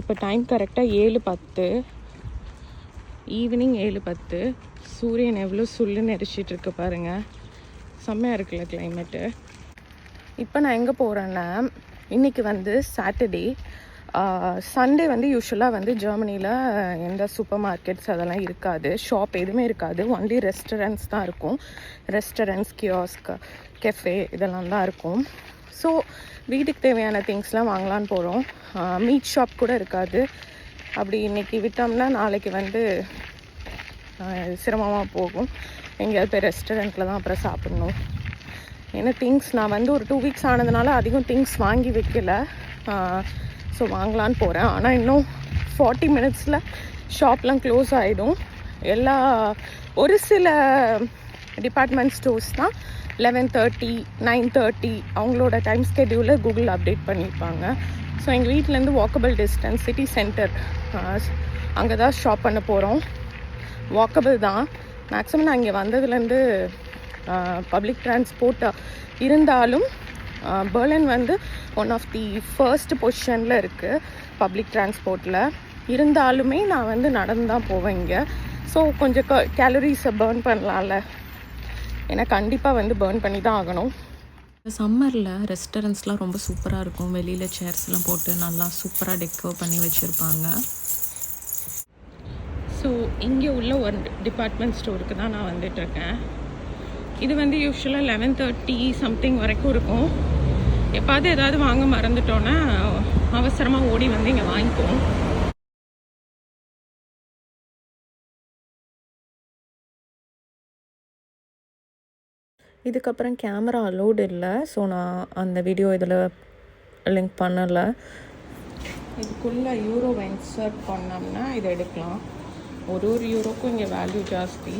இப்போ டைம் கரெக்டாக 7:10, ஈவினிங் 7:10. சூரியன் எவ்வளோ சுள்ளுன்னு எரிச்சிட்ருக்கு பாருங்கள். செம்மையாக இருக்குல்ல கிளைமேட்டு. இப்போ நான் எங்கே போகிறேன்னா, இன்றைக்கி வந்து சாட்டர்டே. சண்டே வந்து யூஸ்வலாக வந்து ஜெர்மனியில் எந்த சூப்பர் மார்க்கெட்ஸ் அதெல்லாம் இருக்காது, ஷாப் எதுவுமே இருக்காது. ஒன்லி ரெஸ்டாரண்ட்ஸ் தான் இருக்கும். ரெஸ்டாரண்ட்ஸ், கியாஸ்க், கெஃபே இதெல்லாம் தான் இருக்கும். ஸோ வீட்டுக்கு தேவையான திங்ஸ்லாம் வாங்கலான்னு போகிறோம். மீட் ஷாப் கூட இருக்காது. அப்படி இன்றைக்கி விட்டோம்னா நாளைக்கு வந்து சிரமமாக போகும். எங்கேயாவது போய் ரெஸ்டாரண்ட்டில் தான் அப்புறம் சாப்பிட்ணும். ஏன்னா திங்ஸ் நான் வந்து ஒரு 2 வீக்ஸ் ஆனதுனால அதிகம் திங்ஸ் வாங்கி வைக்கல. ஸோ வாங்கலான்னு போகிறேன். ஆனால் இன்னும் 40 மினிட்ஸில் ஷாப்லாம் க்ளோஸ் ஆகிடும். ஒரு சில டிபார்ட்மெண்ட் ஸ்டோர்ஸ் தான் 11:30, 9:30 அவங்களோட டைம் ஸ்கெடியூலில் கூகுள் அப்டேட் பண்ணியிருப்பாங்க. ஸோ எங்கள் வீட்டிலேருந்து வாக்கபிள் டிஸ்டன்ஸ் சிட்டி சென்டர், அங்கே தான் ஷாப் பண்ண போகிறோம். வாக்கபிள் தான். மேக்ஸிமம் நான் இங்கே வந்ததுலேருந்து பப்ளிக் டிரான்ஸ்போர்ட் இருந்தாலும் பெர்லின் வந்து ஒன் ஆஃப் தி ஃபர்ஸ்ட் பொசிஷனில் இருக்குது பப்ளிக் டிரான்ஸ்போர்ட்டில். இருந்தாலுமே நான் வந்து நடந்து தான் போவேன் இங்கே. ஸோ கொஞ்சம் கேலரிஸை பர்ன் பண்ணலாம்ல, ஏன்னா கண்டிப்பாக வந்து பர்ன் பண்ணி தான் ஆகணும். சம்மரில் ரெஸ்டாரண்ட்ஸ்லாம் ரொம்ப சூப்பராக இருக்கும். வெளியில் சேர்ஸ்லாம் போட்டு நல்லா சூப்பராக டெக்கோர் பண்ணி வச்சுருப்பாங்க. ஸோ இங்கே உள்ள ஒரு டிபார்ட்மெண்ட் ஸ்டோருக்கு தான் நான் வந்துட்டுருக்கேன். இது வந்து யூஸ்வலாக 11:30 சம்திங் வரைக்கும் இருக்கும். எப்பாவது ஏதாவது வாங்க மறந்துட்டோன்னா அவசரமாக ஓடி வந்து இங்கே வாங்கிக்குவோம். இதுக்கப்புறம் கேமரா அலோடு இல்லை. ஸோ நான் அந்த வீடியோ இதில் லிங்க் பண்ணலை. இதுக்குள்ளே யூரோவை இன்சர்ட் பண்ணோம்னா இதை எடுக்கலாம். ஒரு யூரோக்கும் இங்கே வேல்யூ ஜாஸ்தி.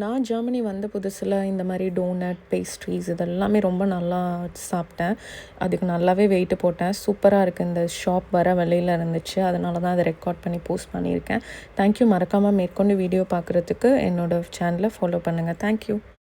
நான் ஜெர்மனி வந்த புதுசில் இந்த மாதிரி டோனட், பேஸ்ட்ரீஸ் இதெல்லாமே ரொம்ப நல்லா சாப்பிட்டேன். அதுக்கு நல்லாவே வெயிட்டு போட்டேன். சூப்பராக இருக்குது. இந்த ஷாப் வர வெளியில் இருந்துச்சு, அதனால தான் அதை ரெக்கார்ட் பண்ணி போஸ்ட் பண்ணியிருக்கேன். தேங்க்யூ. மறக்காமல் மேற்கொண்டு வீடியோ பார்க்குறதுக்கு என்னோடய சேனலை ஃபாலோ பண்ணுங்கள். தேங்க்யூ.